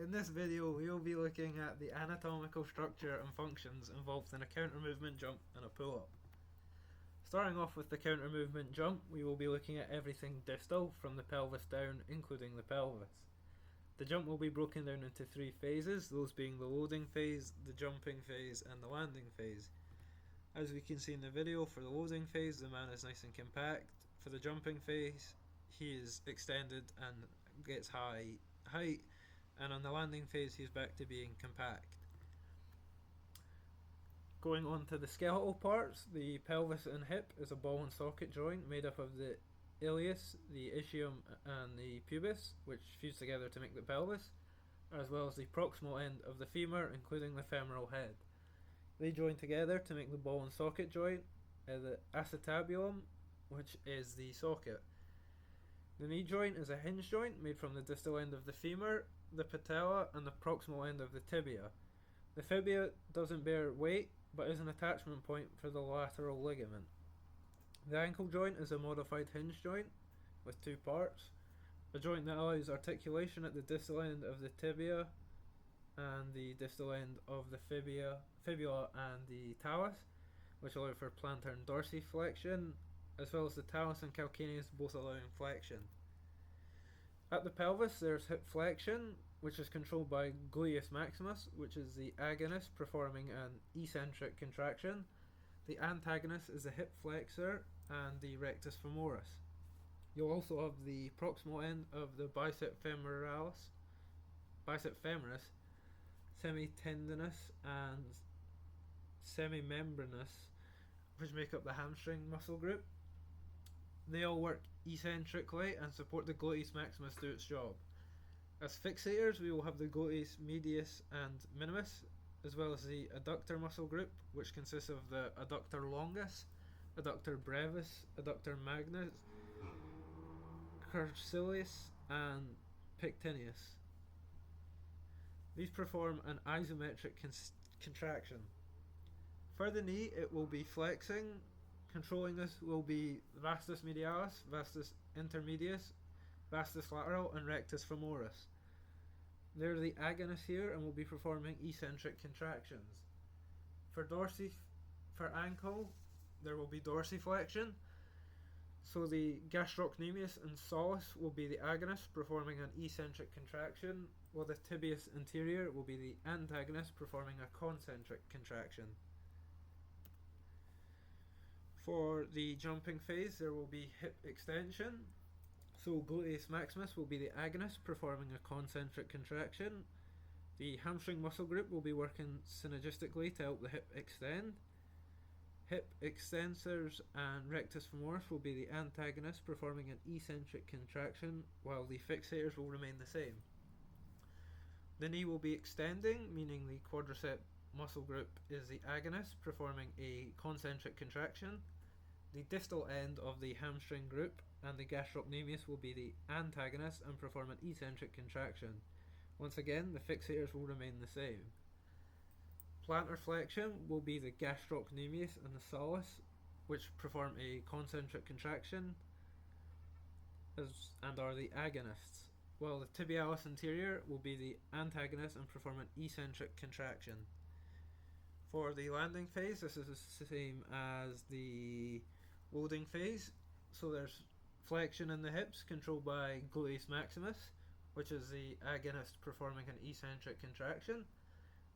In this video, we will be looking at the anatomical structure and functions involved in a counter movement jump and a pull-up. Starting off with the counter movement jump, we will be looking at everything distal from the pelvis down, including the pelvis. The jump will be broken down into three phases, those being the loading phase, the jumping phase, and the landing phase. As we can see in the video, for the loading phase, the man is nice and compact. For the jumping phase, he is extended and gets high height, and on the landing phase, he's back to being compact. Going on to the skeletal parts, the pelvis and hip is a ball and socket joint made up of the ilius, the ischium, and the pubis, which fuse together to make the pelvis, as well as the proximal end of the femur, including the femoral head. They join together to make the ball and socket joint, the acetabulum, which is the socket. The knee joint is a hinge joint made from the distal end of the femur, the patella, and the proximal end of the tibia. The fibula doesn't bear weight, but is an attachment point for the lateral ligament. The ankle joint is a modified hinge joint with two parts. A joint that allows articulation at the distal end of the tibia and the distal end of the fibula and the talus, which allow for plantar and dorsiflexion, as well as the talus and calcaneus both allowing flexion. At the pelvis, there's hip flexion, which is controlled by gluteus maximus, which is the agonist performing an eccentric contraction. The antagonist is the hip flexor and the rectus femoris. You'll also have the proximal end of the bicep femoris, semitendinous, and semimembranous, which make up the hamstring muscle group. They all work eccentrically and support the gluteus maximus do its job. As fixators, we will have the gluteus medius and minimus, as well as the adductor muscle group, which consists of the adductor longus, adductor brevis, adductor magnus, carcilius, and pectineus. These perform an isometric contraction. For the knee, it will be flexing. Controlling this will be vastus medialis, vastus intermedius, vastus lateral, and rectus femoris. They're the agonists here and will be performing eccentric contractions. For ankle, there will be dorsiflexion. So the gastrocnemius and soleus will be the agonists performing an eccentric contraction, while the tibius anterior will be the antagonist performing a concentric contraction. For the jumping phase, there will be hip extension. So gluteus maximus will be the agonist performing a concentric contraction. The hamstring muscle group will be working synergistically to help the hip extend. Hip extensors and rectus femoris will be the antagonists performing an eccentric contraction, while the fixators will remain the same. The knee will be extending, meaning the quadricep muscle group is the agonist performing a concentric contraction. The distal end of the hamstring group and the gastrocnemius will be the antagonist and perform an eccentric contraction. Once again, the fixators will remain the same. Plantar flexion will be the gastrocnemius and the soleus, which perform a concentric contraction and are the agonists, while the tibialis anterior will be the antagonist and perform an eccentric contraction. For the landing phase, this is the same as the loading phase. So there's flexion in the hips controlled by gluteus maximus, which is the agonist performing an eccentric contraction.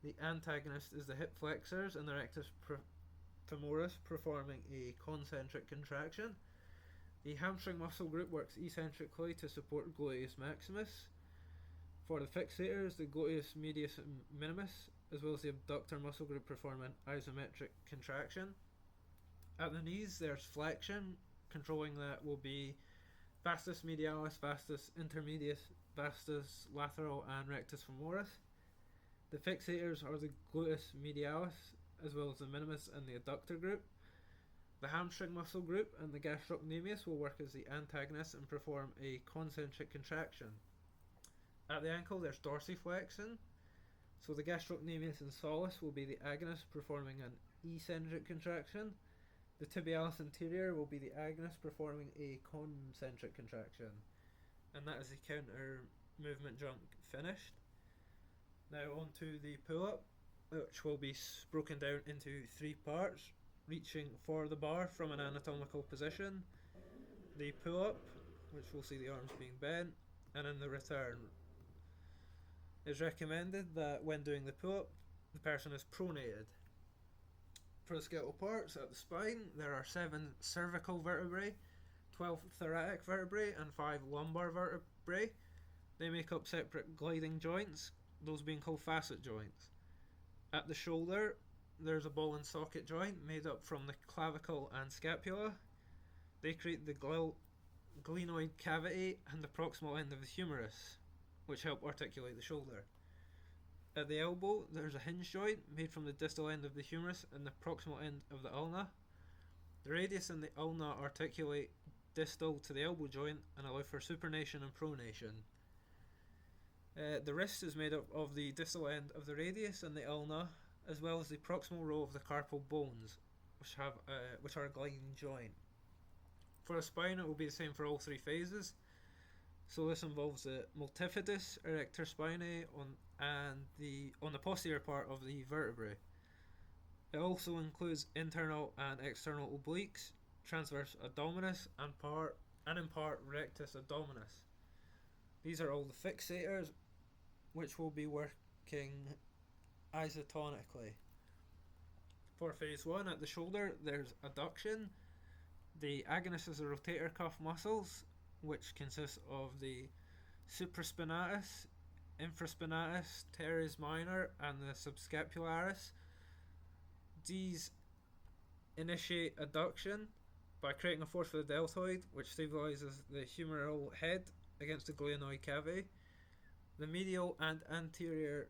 The antagonist is the hip flexors and the rectus femoris performing a concentric contraction. The hamstring muscle group works eccentrically to support gluteus maximus. For the fixators, the gluteus medius and minimus, as well as the abductor muscle group, perform an isometric contraction. At the knees, there's flexion. Controlling that will be vastus medialis, vastus intermedius, vastus lateral, and rectus femoris. The fixators are the gluteus medialis, as well as the minimus and the adductor group. The hamstring muscle group and the gastrocnemius will work as the antagonists and perform a concentric contraction. At the ankle, there's dorsiflexion. So the gastrocnemius and soleus will be the agonists performing an eccentric contraction. The tibialis anterior will be the agonist performing a concentric contraction. And that is the counter movement jump finished. Now on to the pull-up, which will be broken down into three parts, reaching for the bar from an anatomical position, the pull-up, which will see the arms being bent, and in the return. It is recommended that when doing the pull-up, the person is pronated. For the skeletal parts, at the spine, there are 7 cervical vertebrae, 12 thoracic vertebrae, and 5 lumbar vertebrae. They make up separate gliding joints, those being called facet joints. At the shoulder, there's a ball and socket joint made up from the clavicle and scapula. They create the glenoid cavity and the proximal end of the humerus, which help articulate the shoulder. At the elbow, there's a hinge joint made from the distal end of the humerus and the proximal end of the ulna. The radius and the ulna articulate distal to the elbow joint and allow for supination and pronation. The wrist is made up of the distal end of the radius and the ulna, as well as the proximal row of the carpal bones, which are a gliding joint. For the spine, it will be the same for all three phases. So this involves the multifidus erector spinae on the posterior part of the vertebrae. It also includes internal and external obliques, transverse abdominis, and in part rectus abdominis. These are all the fixators, which will be working isotonically. For phase 1, at the shoulder, there's adduction. The agonist is the rotator cuff muscles, which consists of the supraspinatus, infraspinatus, teres minor, and the subscapularis. These initiate adduction by creating a force for the deltoid, which stabilizes the humeral head against the glenoid cavity. The medial and anterior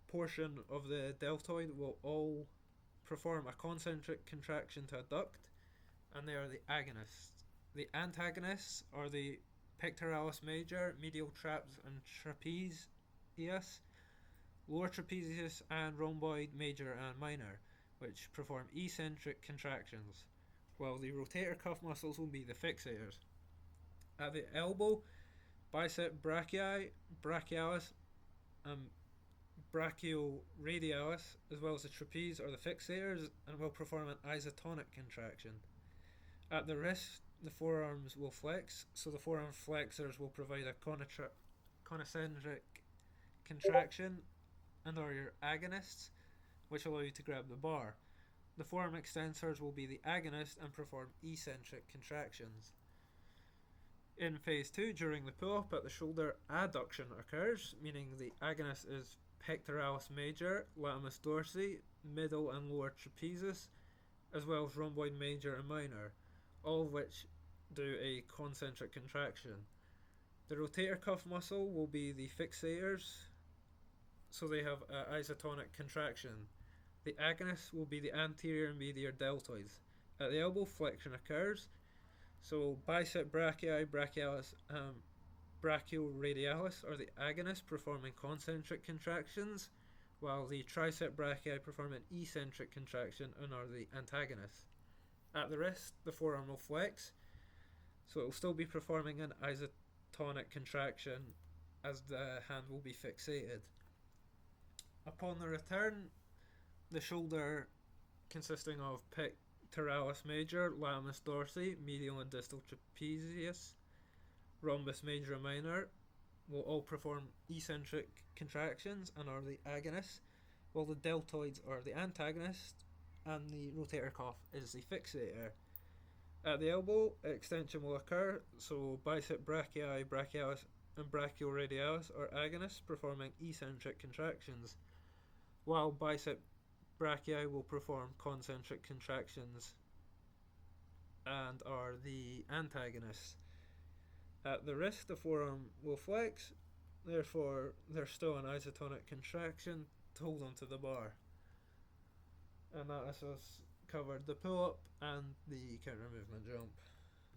portion of the deltoid will all perform a concentric contraction to adduct, and they are the agonists. The antagonists are the pectoralis major, medial traps and trapezius, lower trapezius, and rhomboid major and minor, which perform eccentric contractions, while the rotator cuff muscles will be the fixators. At the elbow, bicep brachii, brachialis, and brachioradialis, as well as the trapeze, are the fixators and will perform an isotonic contraction. At the wrist, the forearms will flex, so the forearm flexors will provide a concentric contraction and are your agonists, which allow you to grab the bar. The forearm extensors will be the agonist and perform eccentric contractions. In phase 2, during the pull-up at the shoulder, adduction occurs, meaning the agonist is pectoralis major, latimus dorsi, middle and lower trapezius, as well as rhomboid major and minor, all of which do a concentric contraction. The rotator cuff muscle will be the fixators, so they have an isotonic contraction. The agonist will be the anterior and medial deltoids. At the elbow, flexion occurs, so bicep brachii, brachialis, and brachioradialis are the agonists performing concentric contractions, while the tricep brachii perform an eccentric contraction and are the antagonists. At the wrist, the forearm will flex, so it will still be performing an isotonic contraction as the hand will be fixated. Upon the return, the shoulder, consisting of pectoralis major, latimus dorsi, medial and distal trapezius, rhombus major and minor, will all perform eccentric contractions and are the agonists, while the deltoids are the antagonists and the rotator cuff is the fixator. At the elbow, extension will occur, so bicep brachii, brachialis, and brachioradialis are agonists performing eccentric contractions, while bicep brachii will perform concentric contractions and are the antagonists. At the wrist, the forearm will flex, therefore there's still an isotonic contraction to hold onto the bar. And that has us covered the pull-up and the counter movement jump.